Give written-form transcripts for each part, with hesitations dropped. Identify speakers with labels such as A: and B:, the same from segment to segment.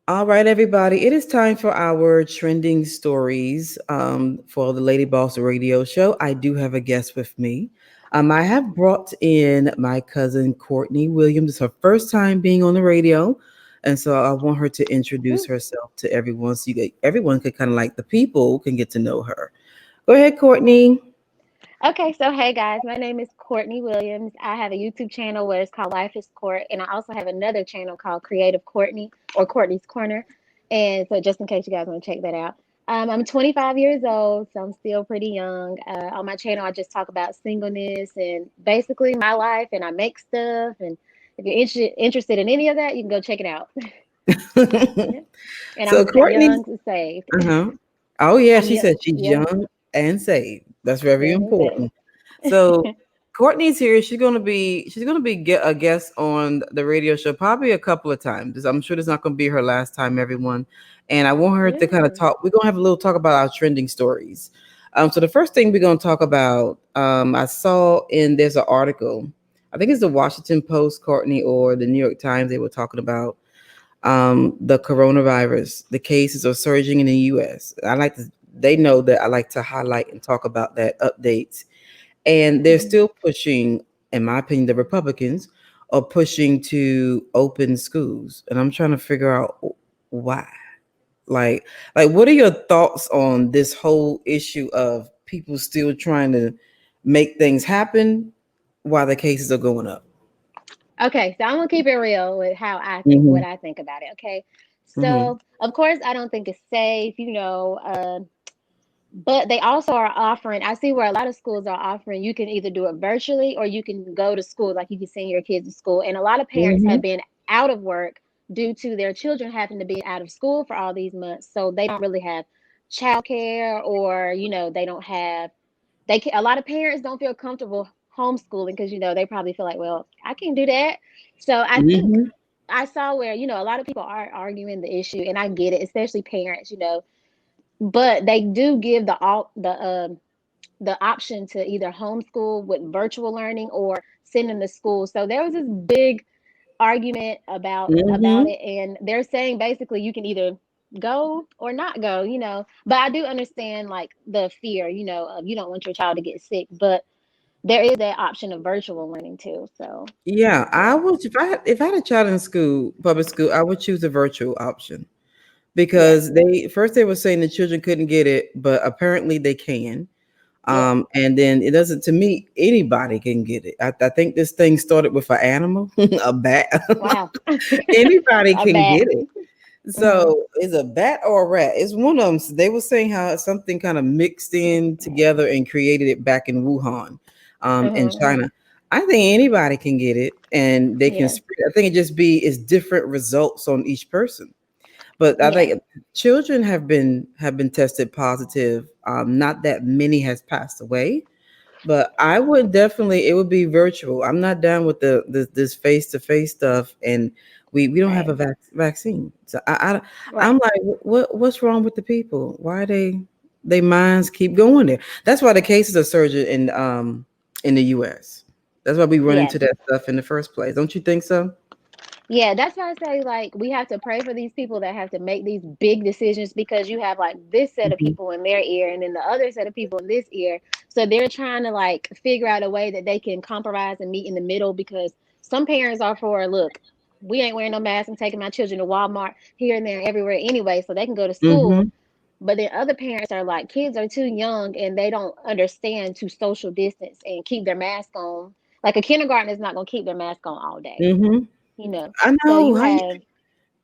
A: All right, everybody. It is time for our trending stories for the Lady Boss Radio Show. I do have a guest with me. I have brought in my cousin Courtney Williams. It's her first time being on the radio, and so I want her to introduce
B: Woo.
A: herself to everyone, so everyone could kind of like the people can get to know her. Go ahead, Courtney.
B: Okay, so hey guys, my name is Courtney Williams. I have a YouTube channel where it's called Life is Court, and I also have another channel called Creative Courtney or Courtney's Corner. And so, just in case you guys want to check that out, I'm 25 years old, so I'm still pretty young. On my channel, I just talk about singleness and basically my life, and I make stuff. And if you're interested in any of that, you can go check it out. Yeah. And
A: So Courtney's
B: young and saved.
A: uh-huh. Oh yeah,
B: I'm
A: she
B: young,
A: said she's
B: young,
A: young and saved. That's very
B: young and
A: important.
B: saved.
A: So Courtney's here. She's gonna be a guest on the radio show probably a couple of times. I'm sure this not gonna be her last time, everyone. And I want her to kind of
B: Yeah.
A: talk. We're gonna have a little talk about our trending stories. So the first thing we're gonna talk about, I saw in there's an article. I think it's the Washington Post, Courtney, or the New York Times. They were talking about the coronavirus. The cases are surging in the U.S. They know that I like to highlight and talk about that updates, and they're
B: Mhm.
A: still pushing. In my opinion, the Republicans are pushing to open schools, and I'm trying to figure out why. Like, what are your thoughts on this whole issue of people still trying to make things happen while the cases are going up?
B: Okay, so I'm gonna keep it real with how I think, what
A: Hmm.
B: I think about it. Okay,
A: Hmm.
B: so of course I don't think it's safe, but they also are offering. I see where a lot of schools are offering. You can either do it virtually or you can go to school, like you can send your kids to school. And a lot of parents
A: Hmm.
B: have been out of work due to their children having to be out of school for all these months, so they don't really have childcare, or they don't have. A lot of parents don't feel comfortable homeschooling because they probably feel like, well, I can't do that. So I think
A: Hmm.
B: I saw where a lot of people are arguing the issue, and I get it, especially parents, but they do give the option to either homeschool with virtual learning or send them to school. So there was this big argument about
A: Hmm.
B: it, and they're saying basically you can either go or not go, but I do understand like the fear, of you don't want your child to get sick, but there is that option of virtual learning too. So
A: Yeah, I
B: yeah.
A: would if I had a child in school, public school, I would choose the virtual option
B: Yeah.
A: because they were saying the children couldn't get it, but apparently they can.
B: Yep.
A: And then it doesn't to me anybody can get it. I think this thing started with an animal, a bat.
B: Wow.
A: Anybody
B: A
A: can
B: bat.
A: get it.
B: Hmm.
A: So it's a bat or a rat. It's one of them. So they were saying how something kind of mixed in together and created it back in Wuhan, in
B: Hmm.
A: China. I think anybody can get it, and they can
B: Yeah.
A: spread. I think it just be it's different results on each person. But I
B: Yeah.
A: think children have been tested positive. Not that many has passed away, but I would definitely it would be virtual. I'm not down with this face to face stuff, and we don't have
B: Right.
A: a vaccine. So I'm
B: Right.
A: like, what's wrong with the people? Why they minds keep going there? That's why the cases are surging in the U.S. That's why we run
B: Yeah.
A: into that stuff in the first place. Don't you think so?
B: Yeah, that's why I say like we have to pray for these people that have to make these big decisions, because you have like this set of
A: Hmm.
B: people in their ear and then the other set of people in this ear. So they're trying to like figure out a way that they can compromise and meet in the middle, because some parents are for, look, we ain't wearing no mask. I'm taking my children to Walmart here and there and everywhere anyway so they can go to school.
A: Hmm.
B: But then other parents are like, kids are too young and they don't understand to social distance and keep their mask on. Like a kindergarten is not going to keep their mask on all day,
A: Hmm.
B: you know.
A: I
B: So
A: know.
B: you have,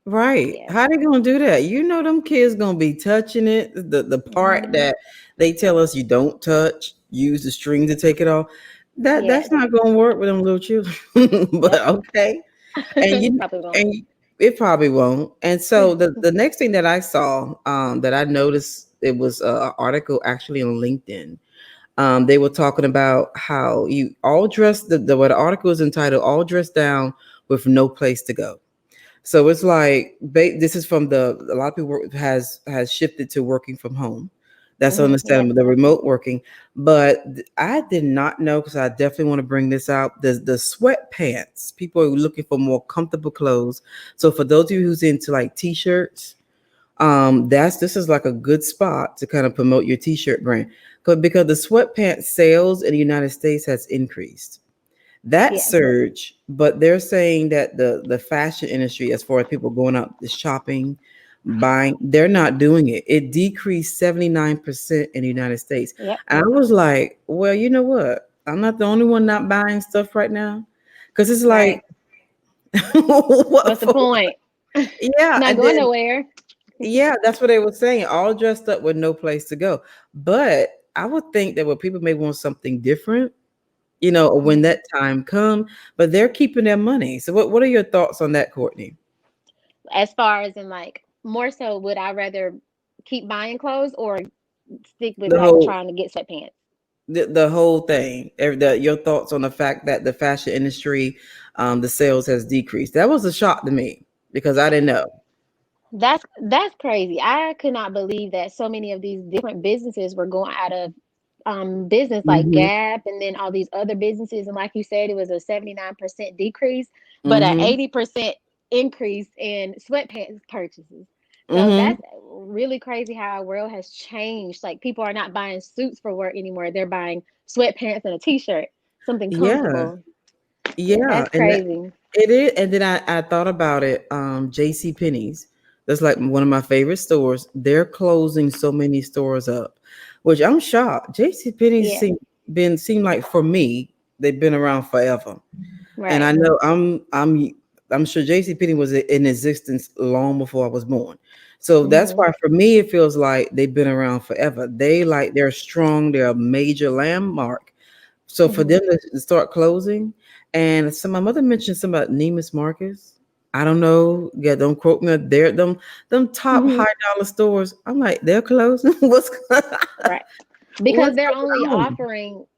A: Right.
B: yeah.
A: How they gonna do that? You know them kids gonna be touching it. The part
B: Hmm.
A: that they tell us you don't touch, use the string to take it off. That's
B: Yes.
A: not gonna work with them little children. But
B: Nope.
A: okay. And you
B: Probably won't.
A: and it probably won't. And so the next thing that I saw, that I noticed it was an article actually on LinkedIn. They were talking about how you all dressed the what the article is entitled "All Dressed Down with No Place to Go." So it's like this is from the a lot of people has shifted to working from home. That's
B: Yeah.
A: understandable. The remote working, but I did not know, because I definitely want to bring this out. The sweatpants. People are looking for more comfortable clothes. So for those of you who's into like t-shirts, this is like a good spot to kind of promote your t-shirt brand, because the sweatpants sales in the United States has increased. That
B: Yeah.
A: surge, but they're saying that the fashion industry, as far as people going out the shopping, buying, they're not doing it. It decreased 79% in the United States.
B: Yep.
A: And I was like, well, you know what? I'm not the only one not buying stuff right now. Because it's
B: Right.
A: like, what
B: What's the
A: for?
B: point?
A: Yeah.
B: Not
A: And
B: going
A: then,
B: nowhere.
A: yeah, that's what they were saying, all dressed up with no place to go. But I would think that what people may want something different, when
B: Mhm.
A: that time come, but they're keeping their money. So what are your thoughts on that, Courtney?
B: As far as in like more so, would I rather keep buying clothes or stick with
A: The
B: like
A: whole
B: trying to get sweatpants?
A: the whole thing. Your thoughts on the fact that the fashion industry, the sales has decreased. That was a shock to me because I didn't know.
B: That's crazy. I could not believe that so many of these different businesses were going out of business, like
A: Mm-hmm.
B: Gap and then all these other businesses. And like you said, it was a 79% decrease, but an
A: Mm-hmm.
B: 80% increase in sweatpants purchases. So
A: Mm-hmm.
B: that's really crazy how our world has changed. Like people are not buying suits for work anymore. They're buying sweatpants and a t-shirt, something
A: Yeah.
B: comfortable. Yeah,
A: Yeah.
B: that's
A: And
B: crazy.
A: it is. And then I thought about it. JC Penney's. That's like one of my favorite stores. They're closing so many stores up, which I'm shocked. JC Penney's
B: Yeah,
A: seem like, for me, they've been around forever. And I
B: right.
A: know I'm sure JC Penney was in existence long before I was born. So that's
B: Hmm.
A: why for me it feels like they've been around forever. They're strong, they're a major landmark. So for
B: Hmm.
A: them to start closing, and so my mother mentioned something about Neiman's Marcus. I don't know. Yeah, don't quote me. They're them top
B: Hmm.
A: high dollar stores. I'm like, they're closing.
B: Right. Because
A: What's going on?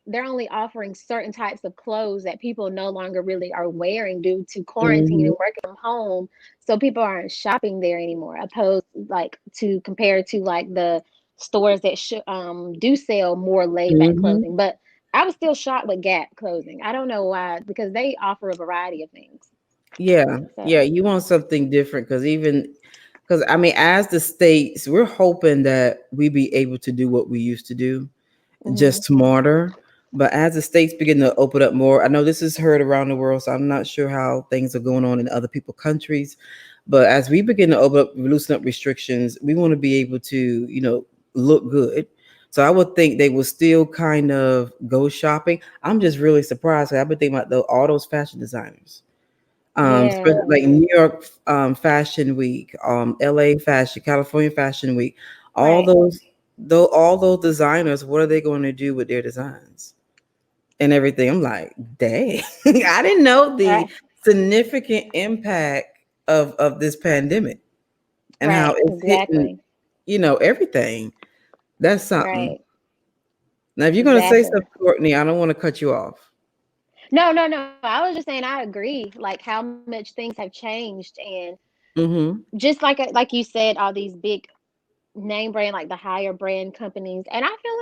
B: they're only offering certain types of clothes that people no longer really are wearing due to quarantine
A: Hmm.
B: and working from home. So people aren't shopping there anymore, opposed like to compare to like the stores that do sell more laid back
A: Hmm.
B: clothing. But I was still shocked with Gap clothing. I don't know why, because they offer a variety of things.
A: Yeah, yeah,
B: So,
A: you want something different, because I mean, as the states, we're hoping that we be able to do what we used to do,
B: hmm.
A: just smarter. But as the states begin to open up more, I know this is heard around the world, so I'm not sure how things are going on in other people's countries. But as we begin to open up, loosen up restrictions, we want to be able to, look good. So I would think they will still kind of go shopping. I'm just really surprised. I've been thinking about all those fashion designers, especially
B: Yeah,
A: like New York Fashion Week, LA Fashion, California Fashion Week, all
B: right,
A: those though all those designers, what are they going to do with their designs and everything? I'm like, dang, I didn't know the
B: right,
A: significant impact of this pandemic and how
B: right,
A: it's hitting,
B: exactly,
A: everything. That's something.
B: right,
A: Now, if you're going to say
B: exactly.
A: something, Courtney, I don't want to cut you off.
B: No, no, no. I was just saying I agree. Like how much things have changed, and
A: Mm-hmm.
B: just like you said, all these big name brand, like the higher brand companies, and I feel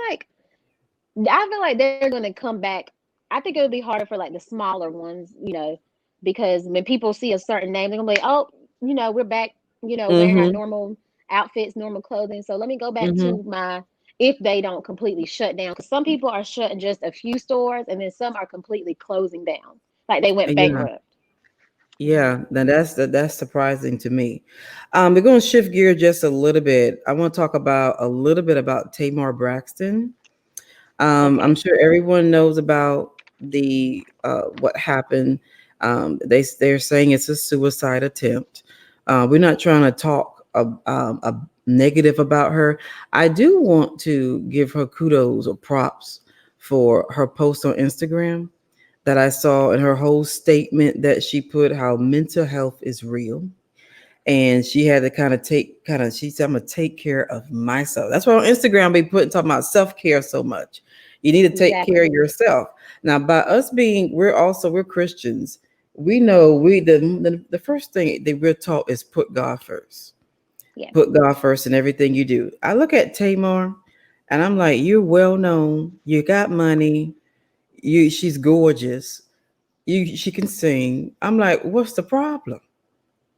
B: like they're going to come back. I think it'll be harder for like the smaller ones, because when people see a certain name, they're gonna be like, oh, we're back, wearing our
A: Mm-hmm.
B: normal outfits, normal clothing. So let me go back
A: Mm-hmm.
B: to my. If they don't completely shut down, because some people are shutting just a few stores, and then some are completely closing down, like they went
A: Yeah.
B: bankrupt.
A: Yeah, now that's surprising to me. We're going to shift gear just a little bit. I want to talk about a little bit about Tamar Braxton. I'm
B: Okay.
A: sure everyone knows about the what happened. They're saying it's a suicide attempt. We're not trying to talk a negative about her. I do want to give her kudos or props for her post on Instagram that I saw, in her whole statement that she put, how mental health is real. And she had to she said, I'm gonna take care of myself. That's why on Instagram we put talking about self-care so much. You need to take care
B: Exactly.
A: of yourself. Now, by us being, we're Christians, we know the first thing that we're taught is put God first.
B: Yeah.
A: Put God first in everything you do. I look at Tamar, And I'm like, you're well known, you got money, she's gorgeous, she can sing. I'm like, what's the problem?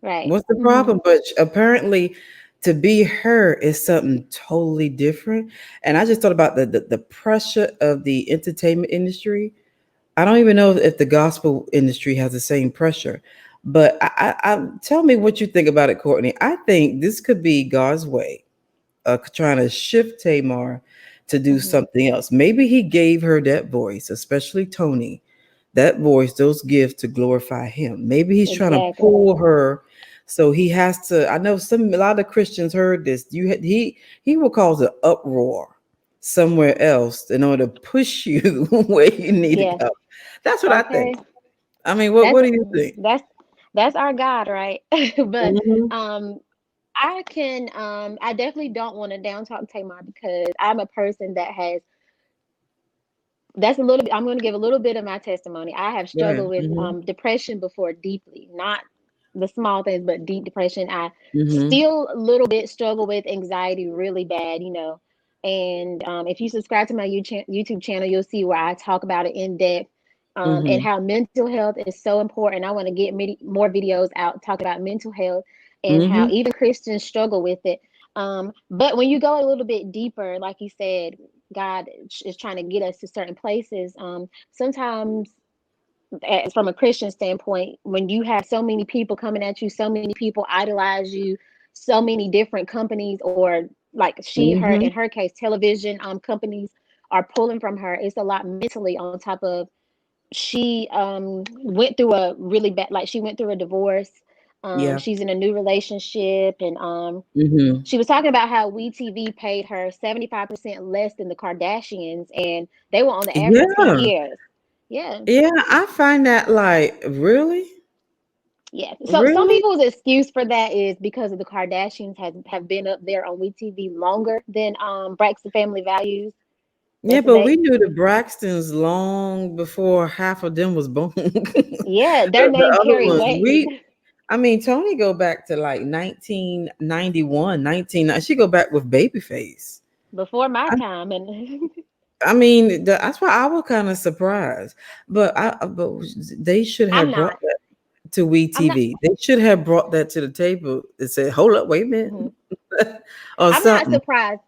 B: Right.
A: What's the problem? But apparently, to be her is something totally different. And I just thought about the pressure of the entertainment industry. I don't even know if the gospel industry has the same pressure. But tell me what you think about it, Courtney. I think this could be God's way of trying to shift Tamar to do
B: Mm-hmm.
A: something else. Maybe he gave her that voice, especially Tony, that voice, those gifts to glorify him. Maybe he's trying to
B: Exactly.
A: pull her. So he has to. I know a lot of Christians heard this. He will cause an uproar somewhere else in order to push you where you need to
B: Yeah.
A: go. That's what I think.
B: Okay.
A: I mean,
B: That's
A: what do you think?
B: that's that's our God, right? But
A: Hmm.
B: um I definitely don't want to down talk Tamar because I'm a person that has that's a little bit I'm going to give a little bit of my testimony. I have
A: Right.
B: struggled with
A: Hmm.
B: depression before deeply, not the small things, but deep depression. I
A: Hmm.
B: still a little bit struggle with anxiety really bad, And if you subscribe to my YouTube channel, you'll see where I talk about it in depth. And
A: Hmm.
B: how mental health is so important. I want to get more videos out talking about mental health and how
A: Hmm.
B: even Christians struggle with it. But when you go a little bit deeper, like you said, God is trying to get us to certain places. Sometimes, from a Christian standpoint, when you have so many people coming at you, so many people idolize you, so many different companies, or like her
A: Hmm.
B: in her case, television companies are pulling from her. It's a lot mentally on top of she went through a really bad, like she went through a divorce.
A: Yeah.
B: She's in a new relationship, and
A: Hmm.
B: she was talking about how WeTV paid her 75% less than the Kardashians, and they were on the air for 10
A: Yeah.
B: years. Yeah.
A: Yeah, I find that like really,
B: Yeah. So some
A: really.
B: people's excuse for that is because of the Kardashians have been up there on WeTV longer than Braxton Family Values.
A: Yeah,
B: That's what
A: but we
B: they
A: knew the Braxtons long before half of them was born.
B: yeah, their
A: The
B: name
A: other
B: carried
A: ones,
B: weight
A: I mean, Tony go back to like 1991, 19. She go back with Babyface.
B: before my
A: I,
B: time and
A: I mean, that's why I was kind of surprised. But they should
B: I'm
A: have brought
B: not.
A: that to We
B: I'm not
A: TV. They should have brought that to the table and said, "Hold up, wait a minute,"
B: mhm.
A: or
B: I'm not
A: something.
B: surprised.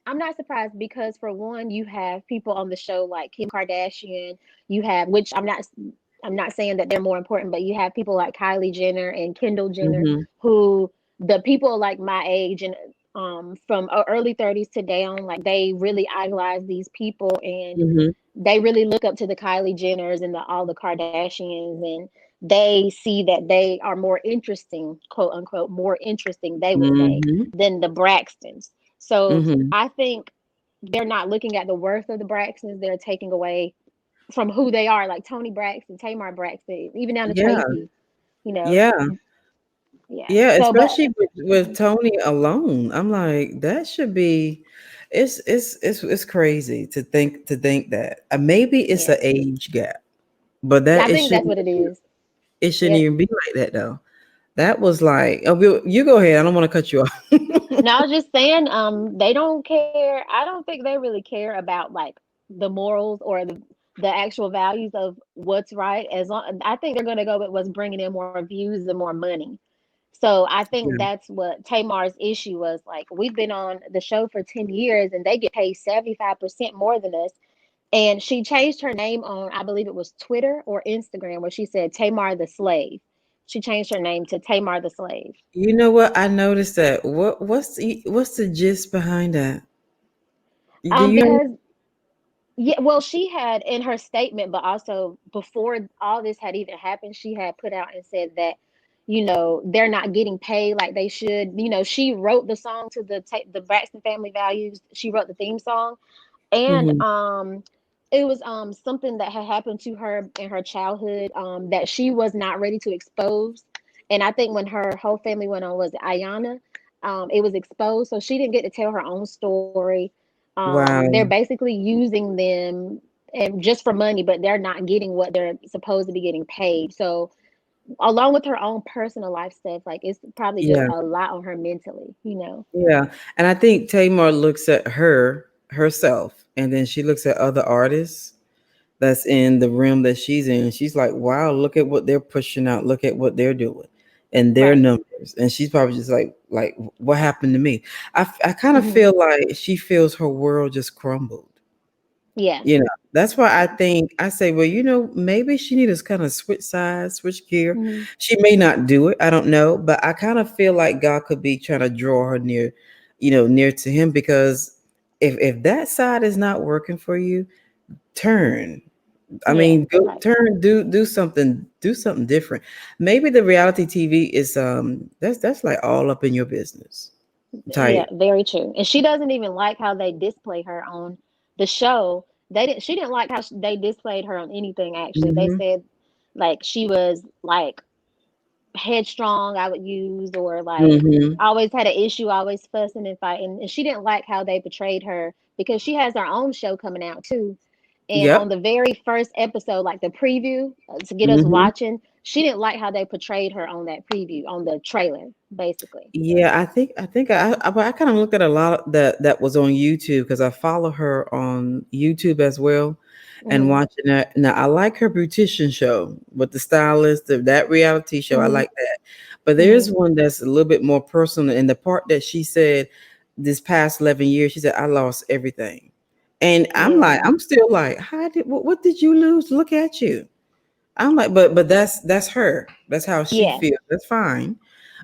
B: I'm not surprised because for one, you have people on the show like Kim Kardashian. You have, which I'm not saying that they're more important, but you have people like Kylie Jenner and Kendall Jenner,
A: Hmm.
B: who the people like my age and from early 30s to down, like they really idolize these people and
A: Hmm.
B: they really look up to the Kylie Jenners and all the Kardashians, and they see that they are more interesting, quote unquote, more interesting, they would say,
A: Hmm.
B: than the Braxtons. So
A: Hmm.
B: I think they're not looking at the worth of the Braxtons. They're taking away from who they are, like Tony Braxton, Tamar Braxton, even down to
A: Yeah,
B: Tracy, you know.
A: yeah.
B: Yeah.
A: Yeah,
B: So, but
A: especially with Tony alone. I'm like, that should be it's crazy to think that. Maybe it's
B: yeah,
A: an age gap, but
B: yeah,
A: that
B: I think that's what it is.
A: it shouldn't
B: Yep.
A: even be like that though. That was like, oh, you go ahead. I don't want to cut you off.
B: Now, I was just saying, they don't care. I don't think they really care about like the morals or the actual values of what's right. As long, I think they're going to go with what's bringing in more views and more money. So I think
A: Yeah.
B: that's what Tamar's issue was. Like, we've been on the show for 10 years and they get paid 75% more than us. And she changed her name on, I believe it was Twitter or Instagram, where she said Tamar the Slave. She changed her name to Tamar the Slave.
A: You know what? I noticed that. What's the gist behind that? Do you?
B: Because yeah, well, she had in her statement, but also before all this had even happened, she had put out and said that, they're not getting paid like they should. She wrote the song to the Braxton Family Values. She wrote the theme song, and
A: Hmm.
B: it was something that had happened to her in her childhood that she was not ready to expose. And I think when her whole family went on, was it Ayana? It was exposed, so she didn't get to tell her own story. They're
A: Wow.
B: basically using them and just for money, but they're not getting what they're supposed to be getting paid. So along with her own personal life stuff, like it's probably just
A: Yeah.
B: a lot on her mentally.
A: Yeah. And I think Tamar looks at her. herself, and then she looks at other artists that's in the realm that she's in. She's like, wow, look at what they're pushing out. Look at what they're doing and their
B: Right.
A: numbers. And she's probably just like, what happened to me? I kind of
B: Hmm.
A: feel like she feels her world just crumbled.
B: Yeah.
A: That's why I
B: Yeah.
A: think I say, well, maybe she needs to kind of switch sides, switch gear.
B: Hmm.
A: She may not do it. I don't know. But I kind of feel like God could be trying to draw her near, near to him, because if that side is not working for you, turn. I
B: Yeah.
A: mean, go
B: Right.
A: turn, do something different. Maybe the reality TV is that's like all up in your business
B: Yeah,
A: type.
B: very true. And she doesn't even like how they display her on the show. She didn't like how they displayed her on anything actually. They
A: Hmm.
B: said like she was like headstrong, I would use, or like
A: Hmm.
B: always had an issue, always fussing and fighting. And she didn't like how they portrayed her because she has her own show coming out too. And on
A: Yep.
B: the very first episode, like the preview to get us
A: Hmm.
B: watching, she didn't like how they portrayed her on that preview, on the trailer, basically.
A: Yeah, I think I kind of looked at a lot of that was on YouTube, because I follow her on YouTube as well, and
B: Hmm.
A: watching that. Now I like her beautician show with the stylist, that reality show. I
B: Hmm.
A: like that, but
B: Hmm.
A: there's one that's a little bit more personal. And the part that she said, this past 11 years, she said, I lost everything, and
B: Yeah.
A: I'm still like, what did you lose? Look at you. I'm like, but that's her. That's how she
B: Yeah.
A: feels. That's fine.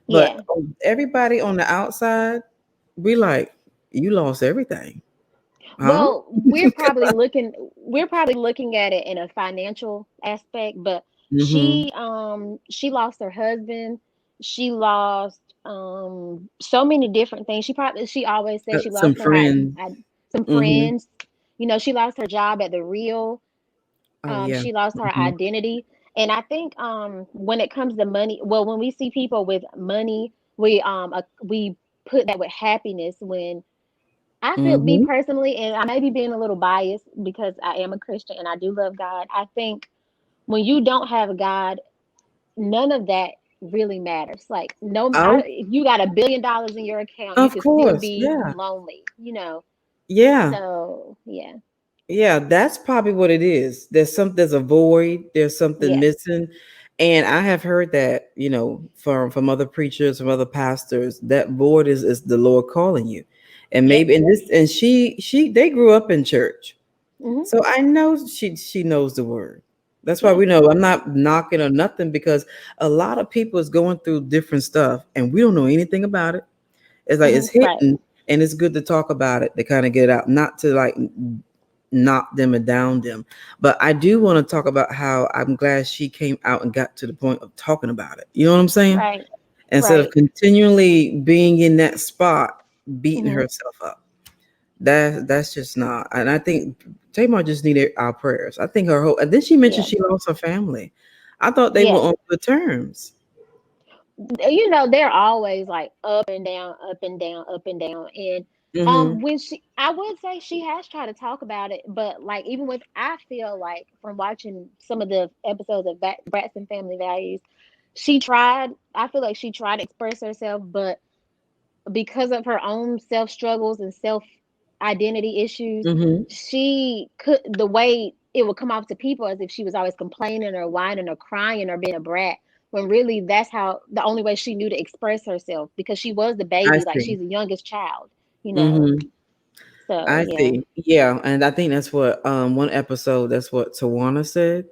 A: But
B: Yeah.
A: everybody on the outside, we like, you lost everything, huh?
B: Well, we're probably looking at it in a financial aspect, but
A: Mm-hmm.
B: she lost her husband. She lost so many different things. She always says she
A: Some
B: lost
A: friends.
B: some
A: Mm-hmm.
B: friends. You know, she lost her job at the Real.
A: Oh yeah.
B: She lost her
A: Mm-hmm.
B: identity. And I think when it comes to money, well, when we see people with money, we put that with happiness. When I feel, me
A: Mm-hmm.
B: personally, and I may be being a little biased because I am a Christian and I do love God. I think when you don't have God, none of that really matters. Like,
A: Oh,
B: if you got $1 billion in your account, you
A: of
B: could still
A: course.
B: be
A: Yeah.
B: lonely, you know?
A: Yeah.
B: So, yeah,
A: Yeah, that's probably what it is. There's a void, there's something
B: yeah,
A: missing. And I have heard that, from other preachers, from other pastors, that void is the Lord calling you. And
B: yep,
A: maybe, and she they grew up in church.
B: hmm,
A: So I know she knows the word. That's why
B: yeah,
A: we know I'm not knocking or nothing, because a lot of people is going through different stuff and we don't know anything about it. It's like
B: hmm,
A: it's
B: right,
A: hidden, and it's good to talk about it to kind of get it out, not to like knock them and down them. But I do want to talk about how I'm glad she came out and got to the point of talking about it. You know what I'm saying?
B: right,
A: Instead of
B: right,
A: continually being in that spot, beating
B: hmm,
A: herself up. That's just not. And I think Tamar just needed our prayers. I think her whole. And then she mentioned
B: yeah,
A: she lost her family. I thought they were
B: yeah.
A: on good terms.
B: You know, they're always like up and down, up and down, up and down. And
A: Mm-hmm.
B: when I would say she has tried to talk about it, but like even with, I feel like from watching some of the episodes of Braxton Family Values, she tried. I feel like she tried to express herself, but because of her own self struggles and self identity issues,
A: Mm-hmm.
B: she could, the way it would come off to people as if she was always complaining or whining or crying or being a brat, when really that's how, the only way she knew to express herself, because she was the
A: I
B: baby, like
A: see.
B: she's the youngest child, you know.
A: Mm-hmm.
B: So
A: I
B: yeah.
A: see. Yeah, and I think that's what one episode, that's what Tawana said,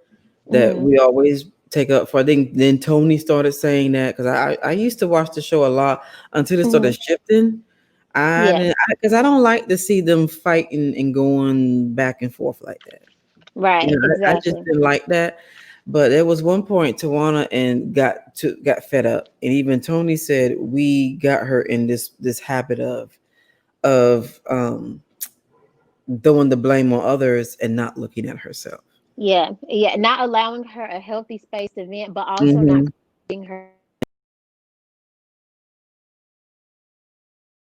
A: that
B: Hmm.
A: we always take up for. I think then Tony started saying that, because I used to watch the show a lot until it
B: Hmm.
A: started shifting. I
B: Yeah.
A: didn't, because I don't like to see them fighting and going back and forth like that.
B: Right.
A: I just
B: Exactly.
A: didn't like that. But there was one point Tawana and got fed up, and even Tony said we got her in this habit of throwing the blame on others and not looking at herself.
B: Yeah. Yeah. Not allowing her a healthy space to vent, but also not
A: Hmm.
B: comparing herself